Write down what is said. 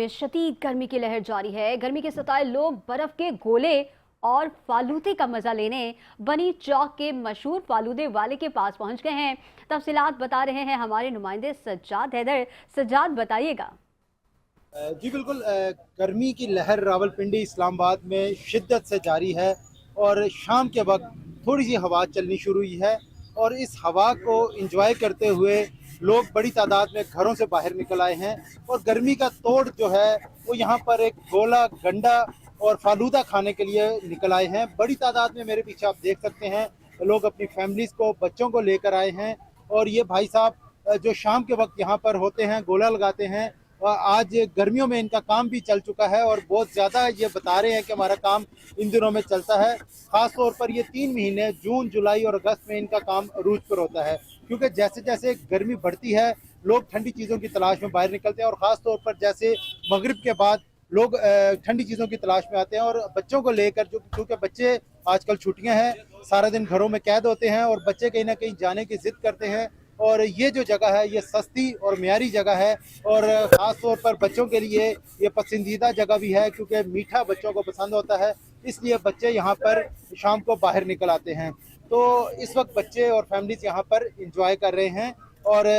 में शदीद गर्मी की लहर जारी है। गर्मी के सताए लोग बर्फ के गोले और फालूदे का मजा लेने बनी चौक के मशहूर फालूदे वाले के पास पहुंच गए हैं। तफसीलात बता रहे हैं हमारे नुमाइंदे सज्जाद हैदर। सज्जाद, बताइएगा। जी बिल्कुल। गर्मी की लहर रावलपिंडी इस्लामाबाद में शिद्दत से जारी है और शाम के वक्त थोड़ी सी हवा चलनी शुरू हुई है और इस हवा को एंजॉय करते हुए लोग बड़ी तादाद में घरों से बाहर निकल आए हैं और गर्मी का तोड़ जो है वो यहाँ पर एक गोला, गंडा और फालूदा खाने के लिए निकल आए हैं। बड़ी तादाद में मेरे पीछे आप देख सकते हैं लोग अपनी फैमिलीज़ को, बच्चों को लेकर आए हैं और ये भाई साहब जो शाम के वक्त यहाँ पर होते हैं, गोला लगाते हैं। आज गर्मियों में इनका काम भी चल चुका है और बहुत ज़्यादा ये बता रहे हैं कि हमारा काम इन दिनों में चलता है। ख़ास तौर पर ये 3 महीने जून, जुलाई और अगस्त में इनका काम अरूज पर होता है, क्योंकि जैसे जैसे गर्मी बढ़ती है लोग ठंडी चीज़ों की तलाश में बाहर निकलते हैं और ख़ास तौर पर जैसे मगरिब के बाद लोग ठंडी चीज़ों की तलाश में आते हैं और बच्चों को लेकर, जो क्योंकि बच्चे आजकल छुट्टियां हैं, सारा दिन घरों में कैद होते हैं और बच्चे कहीं ना कहीं जाने की ज़िद करते हैं। और ये जो जगह है ये सस्ती और मियारी जगह है और ख़ास तौर पर बच्चों के लिए ये पसंदीदा जगह भी है, क्योंकि मीठा बच्चों को पसंद होता है, इसलिए बच्चे यहाँ पर शाम को बाहर निकल आते हैं। तो इस वक्त बच्चे और फैमिलीज यहाँ पर इंजॉय कर रहे हैं और